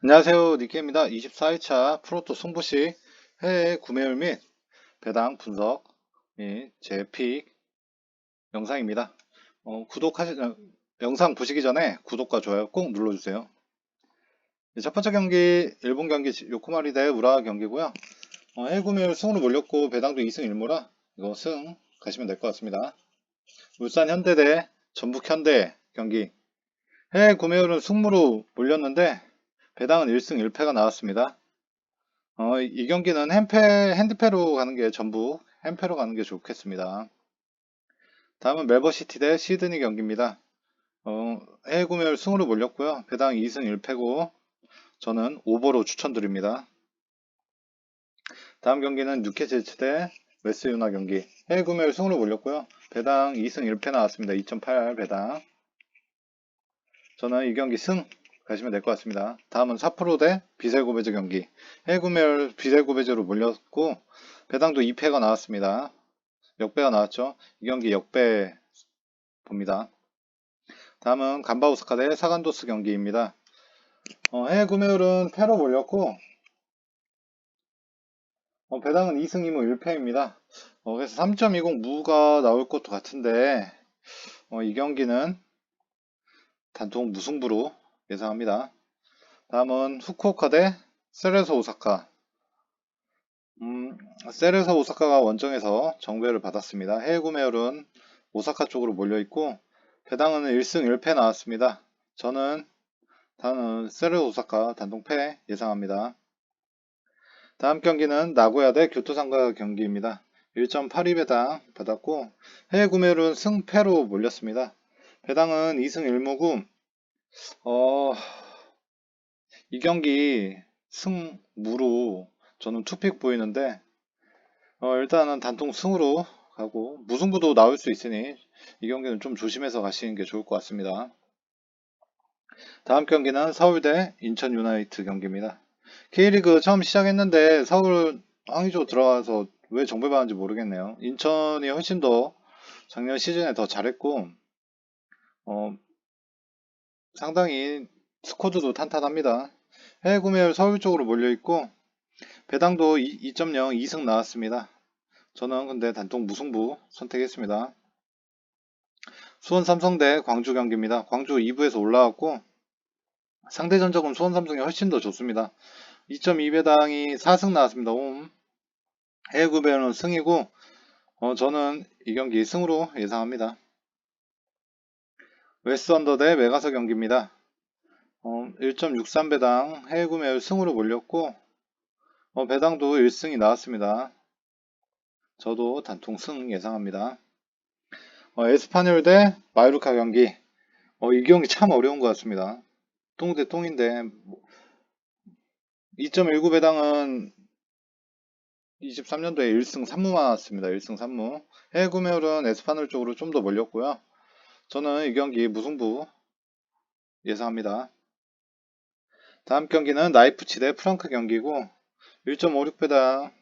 안녕하세요. 니케입니다. 24일차 프로토 승부시 해외 구매율 및 배당 분석 및 제 픽 영상입니다. 영상 보시기 전에 구독과 좋아요 꼭 눌러주세요. 첫 번째 경기 일본 경기 요코마리 대 우라와 경기고요. 해외 구매율 승으로 몰렸고 배당도 2승 1무라 이거 승 가시면 될 것 같습니다. 울산 현대 대 전북 현대 경기 해외 구매율은 승무로 몰렸는데 배당은 1승 1패가 나왔습니다. 이 경기는 핸드패로 가는 게 전부 핸패로 가는 게 좋겠습니다. 다음은 멜버시티 대 시드니 경기입니다. 해외 구매율 승으로 몰렸고요. 배당 2승 1패고 저는 오버로 추천드립니다. 다음 경기는 뉴캐슬 대 웨스 유나 경기. 해외 구매율 승으로 몰렸고요. 배당 2승 1패 나왔습니다. 2.8 배당. 저는 이 경기 승 가시면 될 것 같습니다. 다음은 사프로 대 비셀고베즈 경기. 해외 구매율 비셀고베즈로 몰렸고 배당도 2패가 나왔습니다. 역배가 나왔죠. 이 경기 역배 봅니다. 다음은 간바우스카 대 사간도스 경기입니다. 해외 구매율은 패로 몰렸고 배당은 2승 2무 1패입니다. 그래서 3.20 무가 나올 것도 같은데 이 경기는 단통 무승부로 예상합니다. 다음은 후쿠오카 대 세레소 오사카. 세레소 오사카가 원정에서 정배를 받았습니다. 해외 구매율은 오사카 쪽으로 몰려있고 배당은 1승 1패 나왔습니다. 저는 다음은 세레소 오사카 단통패 예상합니다. 다음 경기는 나고야 대 교토상가 경기입니다. 1.82배당 받았고 해외 구매율은 승패로 몰렸습니다. 배당은 2승 1무고 이 경기 승무로 저는 투픽 보이는데 일단은 단통 승으로 가고 무승부도 나올 수 있으니 이 경기는 좀 조심해서 가시는 게 좋을 것 같습니다. 다음 경기는 서울대 인천 유나이트 경기입니다. K리그 처음 시작했는데 서울 항의조 들어가서 왜 정배받은지 모르겠네요. 인천이 훨씬 더 작년 시즌에 더 잘했고 상당히 스쿼드도 탄탄합니다. 해외 구매율 서울 쪽으로 몰려있고 배당도 2.0 2승 나왔습니다. 저는 근데 단통 무승부 선택했습니다. 수원 삼성 대 광주 경기입니다. 광주 2부에서 올라왔고 상대 전적은 수원 삼성이 훨씬 더 좋습니다. 2.2배당이 4승 나왔습니다. 해외 구매율은 승이고 저는 이 경기 승으로 예상합니다. 웨스 언더 대 메가서 경기입니다. 1.63배당 해외 구매율 승으로 몰렸고 배당도 1승이 나왔습니다. 저도 단통 승 예상합니다. 에스파뇰 대 마요르카 경기. 이 경기 참 어려운 것 같습니다. 똥 대 똥인데 2.19배당은 23년도에 1승 3무만 나왔습니다. 1승 3무. 해외 구매율은 에스파뇰 쪽으로 좀 더 몰렸고요. 저는 이 경기 무승부 예상합니다. 다음 경기는 나이프치 대 프랑크 경기고 1.56배당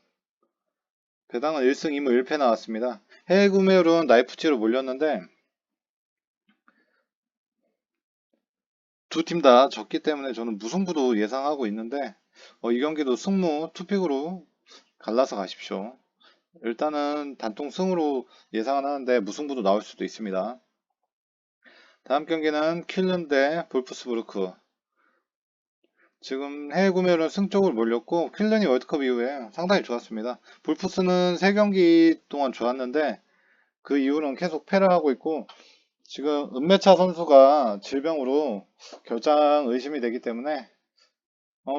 배당은 1승 2무 1패 나왔습니다. 해외 구매율은 나이프치로 몰렸는데 두 팀 다 졌기 때문에 저는 무승부도 예상하고 있는데 이 경기도 승무 투픽으로 갈라서 가십시오. 일단은 단통 승으로 예상은 하는데 무승부도 나올 수도 있습니다. 다음 경기는 킬른 대 볼프스부르크. 지금 해외 구매율은 승 쪽으로 몰렸고 킬른이 월드컵 이후에 상당히 좋았습니다. 볼프스는 3경기 동안 좋았는데 그 이후로는 계속 패를 하고 있고 지금 은메차 선수가 질병으로 결장 의심이 되기 때문에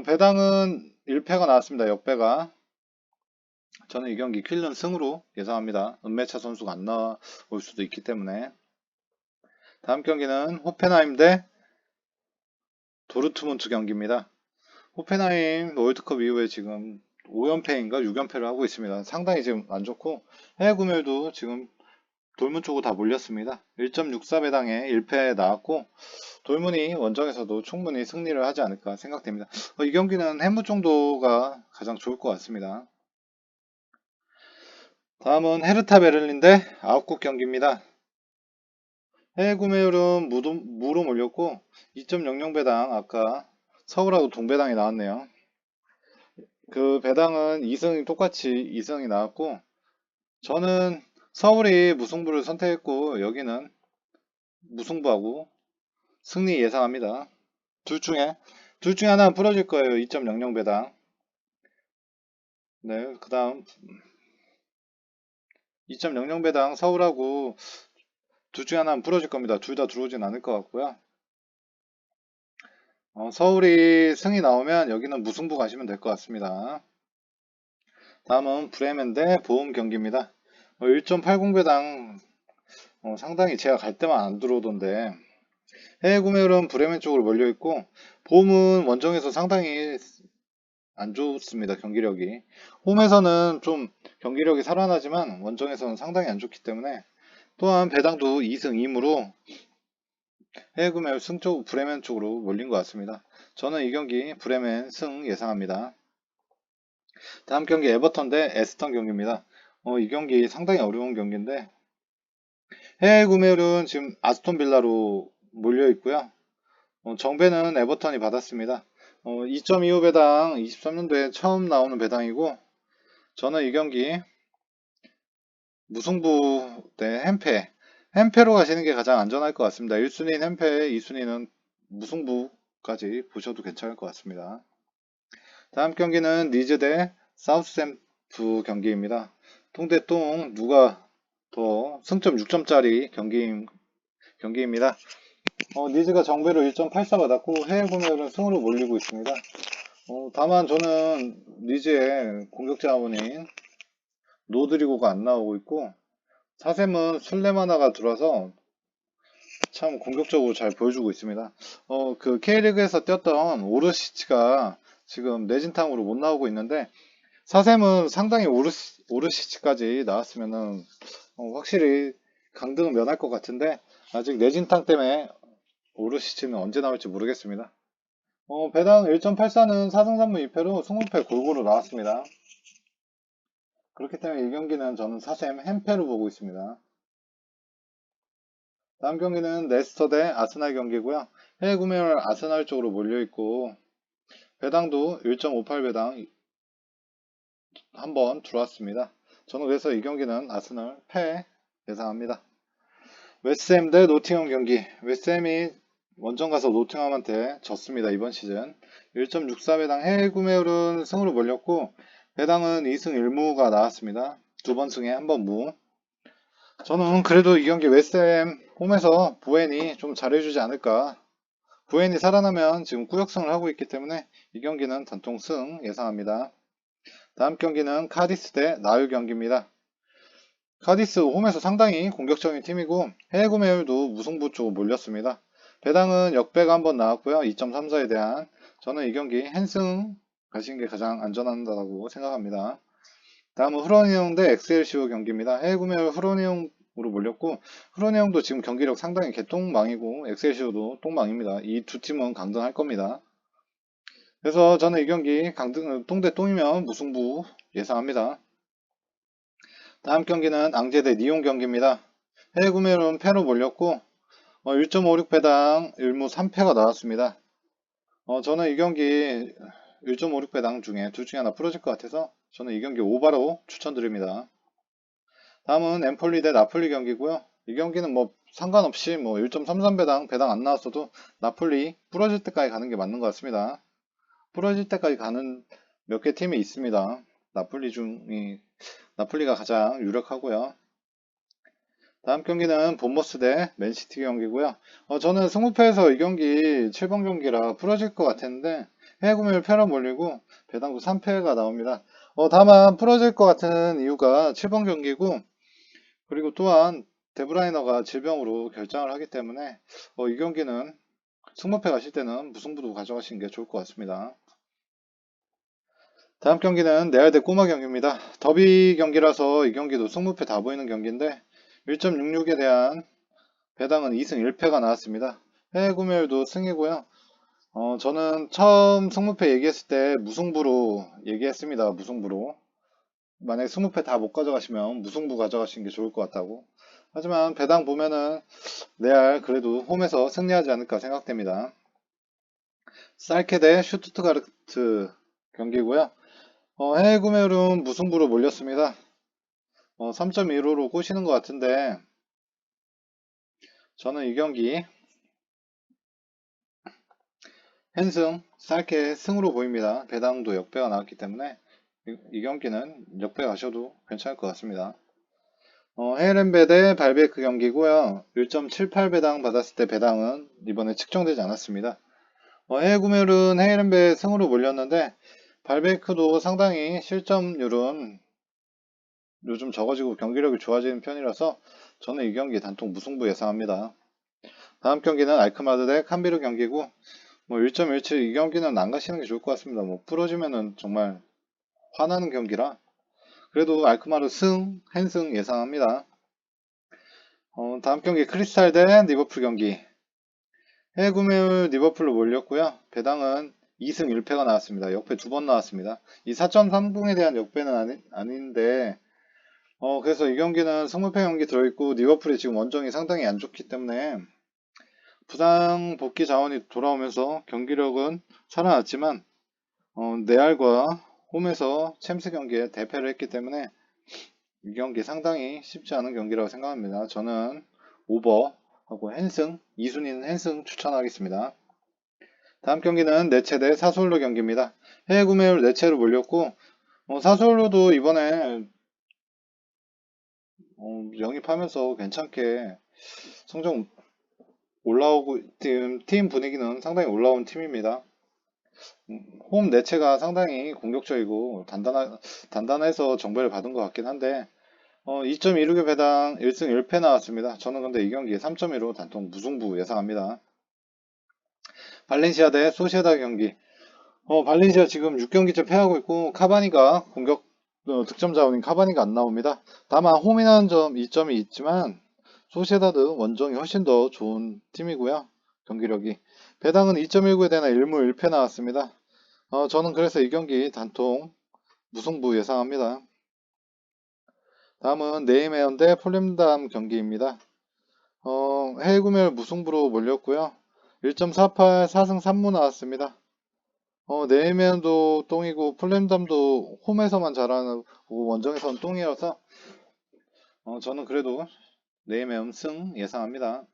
배당은 1패가 나왔습니다. 역배가. 저는 이 경기 킬른 승으로 예상합니다. 은메차 선수가 안 나올 수도 있기 때문에. 다음 경기는 호펜하임 대 도르트문트 경기입니다. 호펜하임 월드컵 이후에 지금 5연패인가 6연패를 하고 있습니다. 상당히 지금 안 좋고 해외 구매도 지금 돌문 쪽으로 다 몰렸습니다. 1.64배당에 1패 나왔고 돌문이 원정에서도 충분히 승리를 하지 않을까 생각됩니다. 이 경기는 해무 정도가 가장 좋을 것 같습니다. 다음은 헤르타 베를린 대 아웃국 경기입니다. 해외 구매율은 무로 몰렸고 2.00배당 아까 서울하고 동배당이 나왔네요. 그 배당은 2승이 똑같이 2승이 나왔고, 저는 서울이 무승부를 선택했고, 여기는 무승부하고 승리 예상합니다. 둘 중에 하나는 부러질 거예요. 2.00 배당. 네, 그 다음 2.00 배당 서울하고 둘 중에 하나는 부러질 겁니다. 둘 다 들어오진 않을 것 같고요. 서울이 승이 나오면 여기는 무승부 가시면 될 것 같습니다. 다음은 브레멘 대 보험 경기입니다. 1.80 배당 상당히 제가 갈 때만 안 들어오던데 해외 구매율은 브레멘 쪽으로 몰려있고 보험은 원정에서 상당히 안 좋습니다. 경기력이. 홈에서는 좀 경기력이 살아나지만 원정에서는 상당히 안 좋기 때문에 또한 배당도 2승 2무로 해외 구매율 승 쪽 브레멘 쪽으로 몰린 것 같습니다. 저는 이 경기 브레멘 승 예상합니다. 다음 경기 에버턴 대 에스턴 경기입니다. 이 경기 상당히 어려운 경기인데 해외 구매율은 지금 아스톤 빌라로 몰려 있고요. 정배는 에버턴이 받았습니다. 2.25 배당 23년도에 처음 나오는 배당이고 저는 이 경기 무승부 대 햄페로 가시는 게 가장 안전할 것 같습니다. 1순위는 햄페, 2순위는 무승부까지 보셔도 괜찮을 것 같습니다. 다음 경기는 리즈 대 사우스햄프 경기입니다. 통대통 누가 더 승점 6점짜리 경기입니다. 리즈가 정배로 1.84 받았고 해외 구매율은 승으로 몰리고 있습니다. 다만 저는 리즈의 공격 자원인 노드리고가 안 나오고 있고 사셈은 술레마나가 들어와서 참 공격적으로 잘 보여주고 있습니다. 그 K리그에서 뛰었던 오르시치가 지금 내진탕으로 못 나오고 있는데 사셈은 상당히 오르시치까지 나왔으면은 확실히 강등은 면할 것 같은데 아직 내진탕 때문에 오르시치는 언제 나올지 모르겠습니다. 배당 1.84는 4승 3무 2패로 20패 골고루 나왔습니다. 그렇기 때문에 이 경기는 저는 사셈 햄패로 보고 있습니다. 다음 경기는 레스터 대 아스날 경기고요. 해외 구매율 아스날 쪽으로 몰려있고 배당도 1.58 배당 한번 들어왔습니다. 저는 그래서 이 경기는 아스날 패 예상합니다. 웨스트햄 대 노팅엄 경기. 웨스트햄이 원정 가서 노팅엄한테 졌습니다. 이번 시즌 1.64 배당 해외 구매율은 승으로 몰렸고 배당은 2승 1무가 나왔습니다. 두 번 승에 한 번 무. 저는 그래도 이 경기 웨스트햄 홈에서 보엔이 좀 잘해주지 않을까. 보엔이 살아나면 지금 꾸역승을 하고 있기 때문에 이 경기는 단통 승 예상합니다. 다음 경기는 카디스 대 나유 경기입니다. 카디스 홈에서 상당히 공격적인 팀이고 해외 구매율도 무승부 쪽으로 몰렸습니다. 배당은 역배가 한번 나왔고요. 2.34에 대한 저는 이 경기 한승 가시는 게 가장 안전하다고 생각합니다. 다음은 흐로니용 대 엑셀시오 경기입니다. 해외 구매율 흐로니용으로 몰렸고 흐로니용도 지금 경기력 상당히 개똥망이고 엑셀시오도 똥망입니다. 이 두 팀은 강등할 겁니다. 그래서 저는 이 경기 강등 똥대 똥이면 무승부 예상합니다. 다음 경기는 앙제 대 니온 경기입니다. 해외 구매율은 패로 몰렸고 1.56 배당 1무 3패가 나왔습니다. 저는 이 경기 1.56 배당 중에 둘 중에 하나 풀어질 것 같아서 저는 이 경기 오바로 추천드립니다. 다음은 엠폴리 대 나폴리 경기고요. 이 경기는 뭐 상관없이 뭐 1.33 배당 안 나왔어도 나폴리 부러질 때까지 가는 게 맞는 것 같습니다. 부러질 때까지 가는 몇 개 팀이 있습니다. 나폴리가 가장 유력하고요. 다음 경기는 본머스 대 맨시티 경기고요. 저는 승부패에서 이 경기 7번 경기라 풀어질 것 같았는데 해외 구매율 패로 몰리고 배당도 3패가 나옵니다. 다만 풀어질 것 같은 이유가 7번 경기고 그리고 또한 데브라이너가 질병으로 결장을 하기 때문에 이 경기는 승부패 가실 때는 무승부도 가져가시는 게 좋을 것 같습니다. 다음 경기는 레알 대 꼬마 경기입니다. 더비 경기라서 이 경기도 승부패 다 보이는 경기인데 1.66에 대한 배당은 2승 1패가 나왔습니다. 해외 구매율도 승이고요. 저는 처음 승부패 얘기했을 때 무승부로 얘기했습니다. 무승부로. 만약에 20패 다 못 가져가시면 무승부 가져가시는 게 좋을 것 같다고. 하지만 배당 보면은 레알 그래도 홈에서 승리하지 않을까 생각됩니다. 살케 대 슈투트가르트 경기고요. 해외 구매율은 무승부로 몰렸습니다. 3.15로 꼬시는 것 같은데 저는 이 경기 헨승, 살케 승으로 보입니다. 배당도 역배가 나왔기 때문에 이 경기는 역배 가셔도 괜찮을 것 같습니다. 헤이렌베 대 발베이크 경기고요. 1.78배당 받았을 때 배당은 이번에 측정되지 않았습니다. 해외 구매율은 헤이렌베 승으로 몰렸는데 발베이크도 상당히 실점률은 요즘 적어지고 경기력이 좋아지는 편이라서 저는 이 경기 단통 무승부 예상합니다. 다음 경기는 알크마드 대 캄비르 경기고 1.17 이 경기는 안 가시는 게 좋을 것 같습니다. 부러지면은 정말 화나는 경기라 그래도 알크마르 승, 헨승 예상합니다. 다음 경기 크리스탈 대 리버풀 경기. 해외 구매율 리버풀로 몰렸고요. 배당은 2승 1패가 나왔습니다. 역배 2번 나왔습니다. 이 4.30에 대한 역배는 아닌데 그래서 이 경기는 승무패 경기 들어있고 리버풀이 지금 원정이 상당히 안 좋기 때문에 부상 복귀 자원이 돌아오면서 경기력은 살아났지만 레알과 홈에서 챔스 경기에 대패를 했기 때문에 이 경기 상당히 쉽지 않은 경기라고 생각합니다. 저는 오버하고 헨승, 2순위는 헨승 추천하겠습니다. 다음 경기는 네체 대 사솔로 경기입니다. 해외 구매율 네체로 몰렸고 사솔로도 이번에 영입하면서 괜찮게 성적 올라오고 팀 분위기는 상당히 올라온 팀입니다. 홈 내체가 상당히 공격적이고 단단해서 정보를 받은 것 같긴 한데 2.26의 배당 1승 1패 나왔습니다. 저는 근데 이 경기 3.15 단통 무승부 예상합니다. 발렌시아 대 소시에다 경기. 발렌시아 지금 6경기째 패하고 있고 카바니가 공격 득점 자원인 카바니가 안 나옵니다. 다만 홈이라는 점 이점이 있지만 소시에다드 원정이 훨씬 더 좋은 팀이고요. 경기력이. 배당은 2.19에 대한 1무 1패 나왔습니다. 저는 그래서 이 경기 단통 무승부 예상합니다. 다음은 네이메언 대 폴림담 경기입니다. 해외 구매율 무승부로 몰렸고요. 1.48 4승 3무 나왔습니다. 네이메언도 똥이고 폴림담도 홈에서만 잘하는 원정에서는 똥이어서 저는 그래도 네이메언 승 예상합니다.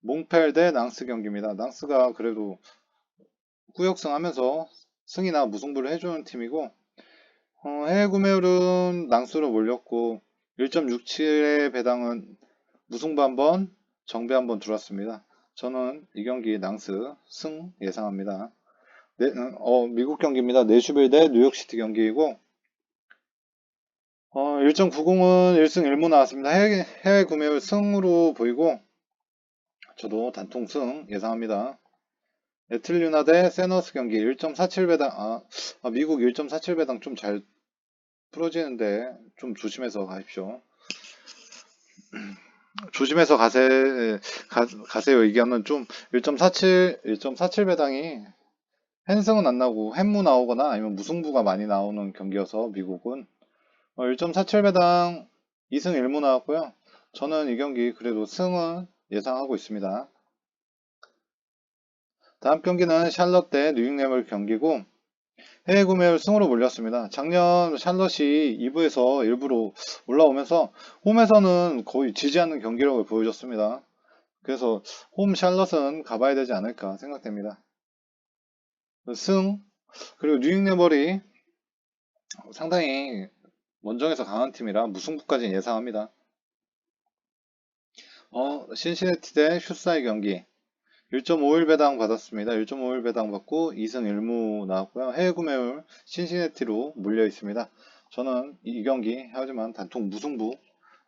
몽펠 대 낭스 경기입니다. 낭스가 그래도 꾸역승 하면서 승이나 무승부를 해주는 팀이고 해외 구매율은 낭스로 몰렸고 1.67의 배당은 무승부 한번 정배 한번 들어왔습니다. 저는 이 경기 낭스 승 예상합니다. 미국 경기입니다. 내슈빌 대 뉴욕시티 경기이고 1.90은 1승 1무 나왔습니다. 해외 구매율 승으로 보이고 저도 단통 승 예상합니다. 에틀류나 대 세너스 경기 1.47배당 미국 1.47배당 좀 잘 풀어지는데 좀 조심해서 가십시오. 조심해서 가세요. 의견은 좀 1.47배당이 헨승은 안 나오고 헨무 나오거나 아니면 무승부가 많이 나오는 경기여서 미국은 1.47배당 2승 1무 나왔고요. 저는 이 경기 그래도 승은 예상하고 있습니다. 다음 경기는 샬럿 대 뉴잉램을 경기고 해외 구매율 승으로 몰렸습니다. 작년 샬럿이 2부에서 일부러 올라오면서 홈에서는 거의 지지 않는 경기력을 보여줬습니다. 그래서 홈 샬럿은 가봐야 되지 않을까 생각됩니다. 승 그리고 뉴잉레벌이 상당히 원정에서 강한 팀이라 무승부까지 예상합니다. 신시내티 대 슈사이 경기 1.51 배당 받았습니다. 1.51 배당 받고 2승 1무 나왔고요. 해외 구매율 신시내티로 몰려 있습니다. 저는 이 경기 하지만 단통 무승부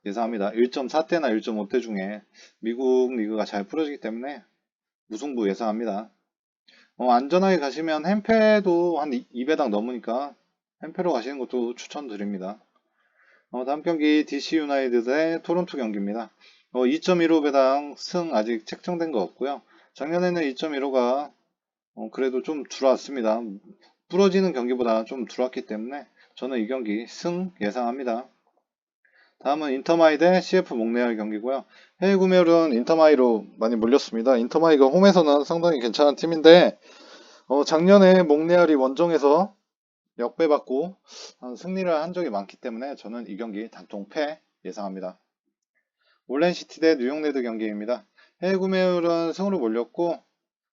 예상합니다. 1.4대나 1.5대 중에 미국 리그가 잘 풀어지기 때문에 무승부 예상합니다. 안전하게 가시면 햄페도 한 2배당 넘으니까 햄페로 가시는 것도 추천드립니다. 다음 경기 DC 유나이티드 대 토론토 경기입니다. 2.15 배당 승 아직 책정된 거 없고요. 작년에는 2.15가 그래도 좀 들어왔습니다. 부러지는 경기보다 좀 들어왔기 때문에 저는 이 경기 승 예상합니다. 다음은 인터마이 대 CF 몽레알 경기고요. 해외 구매율은 인터마이로 많이 몰렸습니다. 인터마이가 홈에서는 상당히 괜찮은 팀인데 작년에 몽레알이 원정에서 역배받고 승리를 한 적이 많기 때문에 저는 이 경기 단통패 예상합니다. 올랜시티 대 뉴욕레드 경기입니다. 해외 구매율은 승으로 몰렸고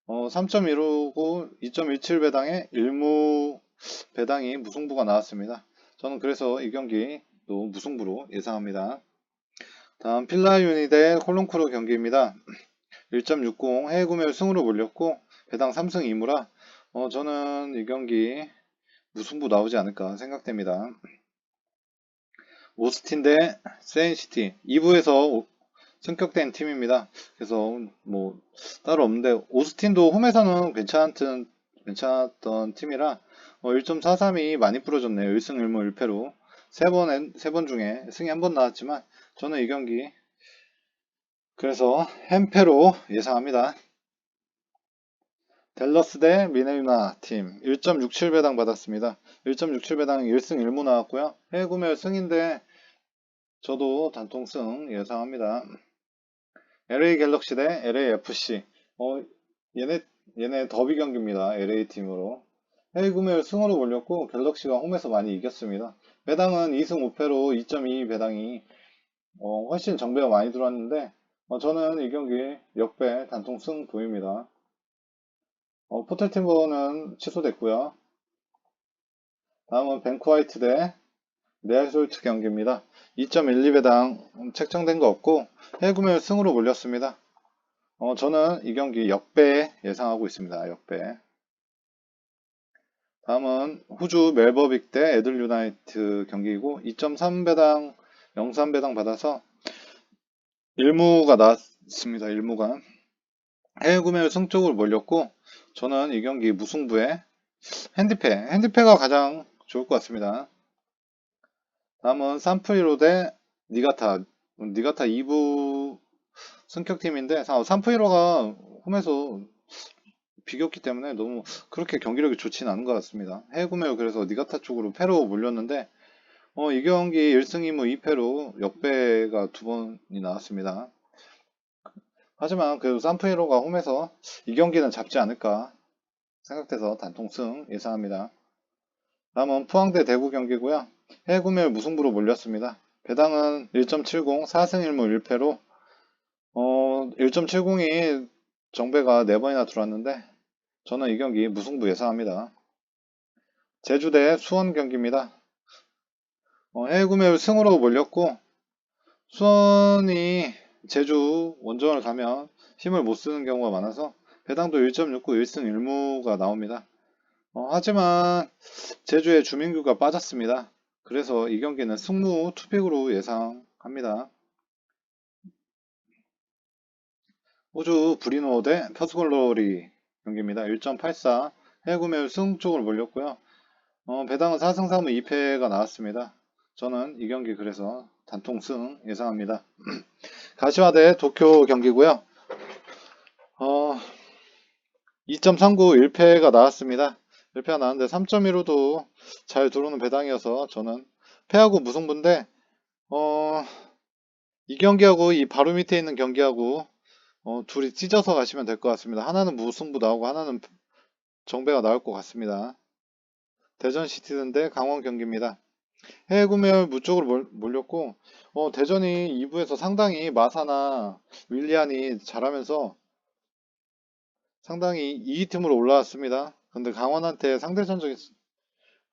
3.15고 2.17 배당에 1무 배당이 무승부가 나왔습니다. 저는 그래서 이 경기도 무승부로 예상합니다. 다음 필라유니 대 콜론쿠르 경기입니다. 1.60 해외 구매율 승으로 몰렸고 배당 3승 2무라 저는 이 경기 무승부 나오지 않을까 생각됩니다. 오스틴 대 세인시티 2부에서 승격된 팀입니다. 그래서 뭐 따로 없는데 오스틴도 홈에서는 괜찮았던 팀이라 1.43이 많이 부러졌네요. 1승 1무 1패로 세 번 중에 승이 한 번 나왔지만 저는 이 경기 그래서 햄패로 예상합니다. 댈러스 대 미네유나 팀 1.67배당 받았습니다. 1.67배당 1승 1무 나왔고요. 해외 구매 승인데 저도 단통승 예상합니다. LA 갤럭시 대 LAFC 얘네 더비 경기입니다. LA 팀으로 해외 구매율 승으로 몰렸고 갤럭시가 홈에서 많이 이겼습니다. 배당은 2승 5패로 2.2 배당이 훨씬 정배가 많이 들어왔는데 저는 이 경기 역배 단통승 보입니다. 포텔팀버는 취소됐고요. 다음은 벤쿠 화이트 대 레알 솔트 경기입니다. 2.12배당 책정된 거 없고 해외 구매율 승으로 몰렸습니다. 저는 이 경기 역배 예상하고 있습니다. 역배. 다음은 호주 멜버빅 대 애들 유나이트 경기이고 2.3배당 0.3배당 받아서 1무가 나왔습니다. 1무가 해외 구매율 승 쪽으로 몰렸고 저는 이 경기 무승부에 핸디패가 가장 좋을 것 같습니다. 다음은 산프리로 대 니가타 2부 승격팀인데 산프리로가 홈에서 비겼기 때문에 너무 그렇게 경기력이 좋지는 않은 것 같습니다. 해외 구매율 그래서 니가타 쪽으로 패로 몰렸는데 이 경기 1승 2무 2패로 역배가 두 번이 나왔습니다. 하지만 그래도 산프리로가 홈에서 이 경기는 잡지 않을까 생각돼서 단통승 예상합니다. 다음은 포항대 대구 경기고요. 해외 구매율 무승부로 몰렸습니다. 배당은 1.70 4승 1무 1패로 1.70이 정배가 4번이나 들어왔는데 저는 이 경기 무승부 예상합니다. 제주 대 수원 경기입니다. 해외 구매율 승으로 몰렸고 수원이 제주 원정을 가면 힘을 못 쓰는 경우가 많아서 배당도 1.69 1승 1무가 나옵니다. 하지만 제주의 주민규가 빠졌습니다. 그래서 이 경기는 승무 투픽으로 예상합니다. 호주 브리노 대 퍼스글로리 경기입니다. 1.84 해외 구매율 승 쪽으로 몰렸고요. 배당은 4승 3무 2패가 나왔습니다. 저는 이 경기 그래서 단통승 예상합니다. 가시화 대 도쿄 경기고요. 2.39 1패가 나왔습니다. 1패가 나왔는데 3.15도 잘 들어오는 배당이어서 저는 패하고 무승부인데 이 경기하고 이 바로 밑에 있는 경기하고 둘이 찢어서 가시면 될 것 같습니다. 하나는 무승부 나오고 하나는 정배가 나올 것 같습니다. 대전 시티즌 대 강원 경기입니다. 해외 구매율 무쪽으로 몰렸고 대전이 2부에서 상당히 마사나 윌리안이 잘하면서 상당히 2위 팀으로 올라왔습니다. 근데 강원한테 상대 전적이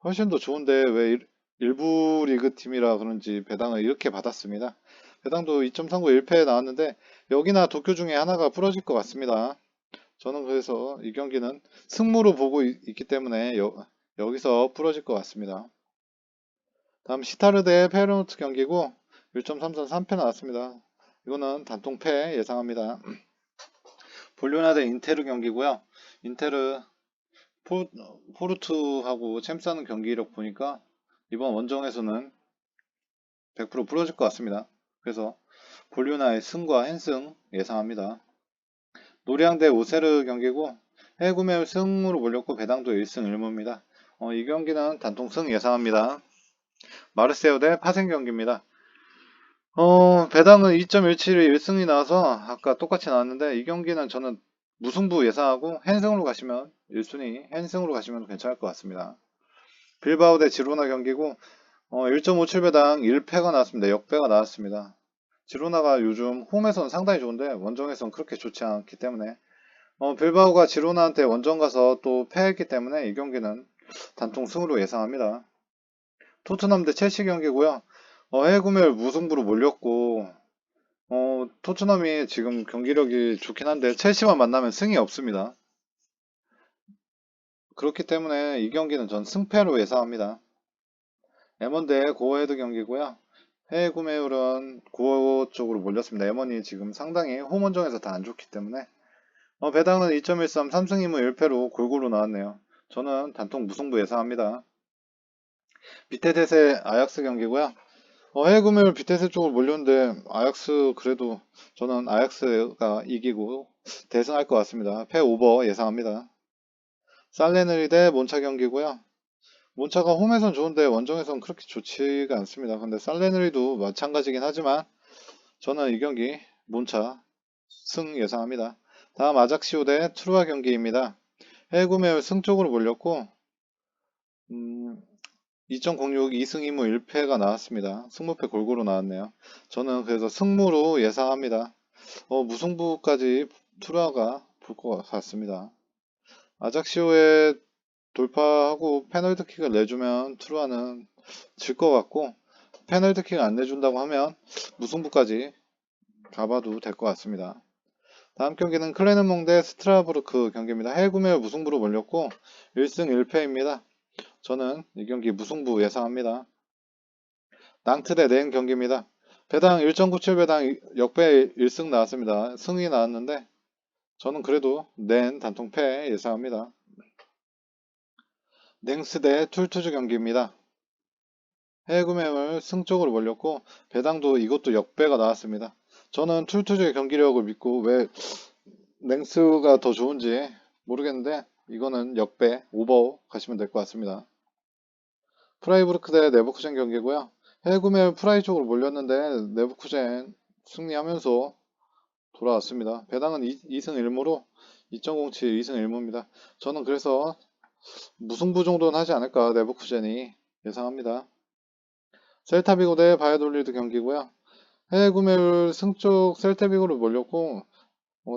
훨씬 더 좋은데 왜 일부 리그 팀이라 그런지 배당을 이렇게 받았습니다. 배당도 2.39 1패에 나왔는데 여기나 도쿄 중에 하나가 부러질 것 같습니다. 저는 그래서 이 경기는 승무로 보고 있기 때문에 여기서 부러질 것 같습니다. 다음 시타르 대 페르노트 경기고 1.33 3패 나왔습니다. 이거는 단통패 예상합니다. 볼리오나 대 인테르 경기고요. 인테르 포르투하고 챔스하는 경기력 보니까 이번 원정에서는 100% 부러질 것 같습니다. 그래서 볼리오나의 승과 핸승 예상합니다. 노리앙 대 오세르 경기고 해외 구매율 승으로 몰렸고 배당도 1승 1무입니다. 이 경기는 단통승 예상합니다. 마르세유 대 파생 경기입니다. 배당은 2.17이 1승이 나와서 아까 똑같이 나왔는데 이 경기는 저는 무승부 예상하고 헨승으로 가시면 1순위 헨승으로 가시면 괜찮을 것 같습니다. 빌바오 대 지로나 경기고 1.57배당 1패가 나왔습니다. 역배가 나왔습니다. 지로나가 요즘 홈에서는 상당히 좋은데 원정에서는 그렇게 좋지 않기 때문에 빌바오가 지로나한테 원정 가서 또 패했기 때문에 이 경기는 단통 승으로 예상합니다. 토트넘 대 첼시 경기고요. 해외구매율 무승부로 몰렸고 토트넘이 지금 경기력이 좋긴 한데 첼시만 만나면 승이 없습니다. 그렇기 때문에 이 경기는 전 승패로 예상합니다. M1 대 고어헤드 경기고요. 해외 구매율은 고어 쪽으로 몰렸습니다. M1이 지금 상당히 홈 원정에서 다 안 좋기 때문에 배당은 2.13 3승 2무 1패로 골고루 나왔네요. 저는 단통 무승부 예상합니다. 비테셋의 아약스 경기고요. 해외 구매율 비테셋 쪽으로 몰렸는데 아약스 그래도 저는 아약스가 이기고 대승할 것 같습니다. 패 오버 예상합니다. 살레느리 대 몬차 경기고요. 몬차가 홈에선 좋은데 원정에선 그렇게 좋지가 않습니다. 근데 살레느리도 마찬가지긴 하지만 저는 이 경기 몬차 승 예상합니다. 다음 아작시오 대 트루아 경기입니다. 해외 구매율 승 쪽으로 몰렸고 2.06 2승 2무 1패가 나왔습니다. 승무패 골고루 나왔네요. 저는 그래서 승무로 예상합니다. 무승부까지 트루아가 볼 것 같습니다. 아작시오에 돌파하고 페널티킥을 내주면 트루아는 질 것 같고 페널티킥 안 내준다고 하면 무승부까지 가봐도 될 것 같습니다. 다음 경기는 클레르몽 대 스트라스부르크 경기입니다. 해외 구매율 무승부로 몰렸고 1승 1패입니다. 저는 이 경기 무승부 예상합니다. 낭트 대 렌 경기입니다. 배당 1.97배당 역배 1승 나왔습니다. 승이 나왔는데 저는 그래도 렌 단통패 예상합니다. 냉스 대 툴투즈 경기입니다. 해외 구매율 승 쪽으로 몰렸고 배당도 이것도 역배가 나왔습니다. 저는 툴투즈의 경기력을 믿고 왜 냉스가 더 좋은지 모르겠는데 이거는 역배 오버 가시면 될 것 같습니다. 프라이부르크 대 네버쿠젠 경기고요. 해외 구매율 프라이 쪽으로 몰렸는데 네버쿠젠 승리하면서 돌아왔습니다. 배당은 2승 1무로 2.07 2승 1무입니다. 저는 그래서 무승부 정도는 하지 않을까 네버쿠젠이 예상합니다. 셀타비고 대 바이아돌리드 경기고요. 해외 구매율 승쪽 셀타비고로 몰렸고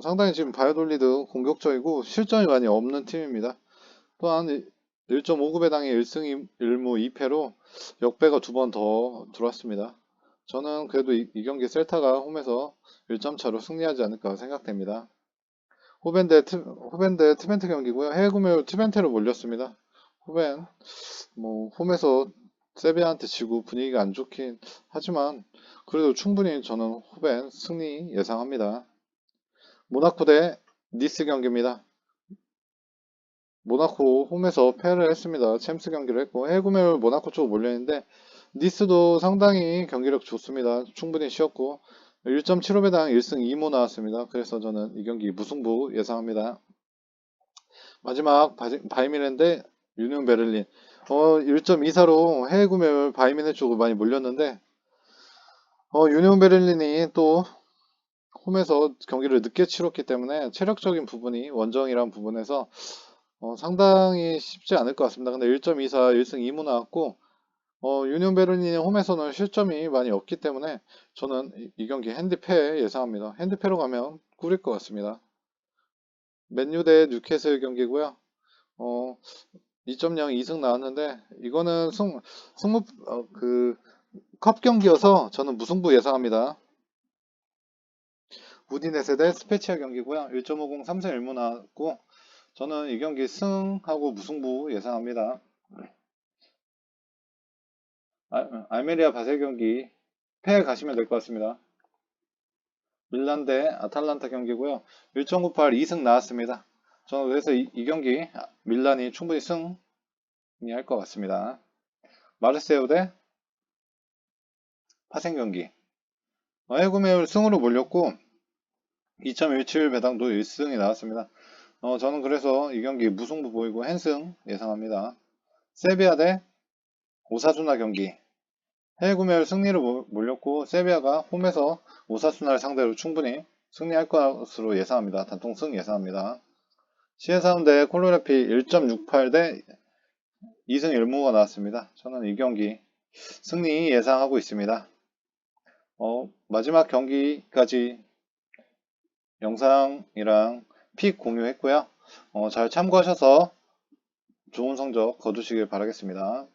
상당히 지금 바이아돌리드 공격적이고 실점이 많이 없는 팀입니다. 또한 1.59배당의 1승 1무 2패로 역배가 두 번 더 들어왔습니다. 저는 그래도 이 경기 셀타가 홈에서 1점 차로 승리하지 않을까 생각됩니다. 호벤 대 트벤트 경기고요. 해외 구매율 트벤테로 몰렸습니다. 호벤 홈에서 세비야한테 지고 분위기가 안 좋긴 하지만 그래도 충분히 저는 호벤 승리 예상합니다. 모나코 대 니스 경기입니다. 모나코 홈에서 패를 했습니다. 챔스 경기를 했고 해외 구매율 모나코 쪽으로 몰려있는데 니스도 상당히 경기력 좋습니다. 충분히 쉬었고 1.75배당 1승 2무 나왔습니다. 그래서 저는 이 경기 무승부 예상합니다. 마지막 바이미넨 대 유니온 베를린 1.24로 해외 구매율 바이미넨 쪽으로 많이 몰렸는데 유니온 베를린이 또 홈에서 경기를 늦게 치렀기 때문에 체력적인 부분이 원정이란 부분에서 상당히 쉽지 않을 것 같습니다. 근데 1.24 1승 2무 나왔고 유니온 베를린의 홈에서는 실점이 많이 없기 때문에 저는 이 경기 핸디패 예상합니다. 핸디패로 가면 꿀일 것 같습니다. 맨유 대 뉴캐슬 경기고요. 2.0 2승 나왔는데 이거는 컵 경기여서 저는 무승부 예상합니다. 우디네세 대 스페치아 경기고요. 1.50 3승 1무 나왔고 저는 이 경기 승하고 무승부 예상합니다. 알메리아 바셀 경기 패 가시면 될 것 같습니다. 밀란 대 아탈란타 경기고요. 1.98 2승 나왔습니다. 저는 그래서 이 경기 밀란이 충분히 승리할 것 같습니다. 마르세유 대 파생 경기 해외 구매율 승으로 몰렸고 2.17 배당도 1승이 나왔습니다. 저는 그래서 이 경기 무승부 보이고 헨승 예상합니다. 세비야 대 오사수나 경기 해외 구매율 승리로 몰렸고 세비야가 홈에서 오사수나를 상대로 충분히 승리할 것으로 예상합니다. 단통승 예상합니다. 시에사운드의 콜로레피 1.68 대 2승 1무가 나왔습니다. 저는 이 경기 승리 예상하고 있습니다. 마지막 경기까지 영상이랑 픽 공유했고요. 잘 참고하셔서 좋은 성적 거두시길 바라겠습니다.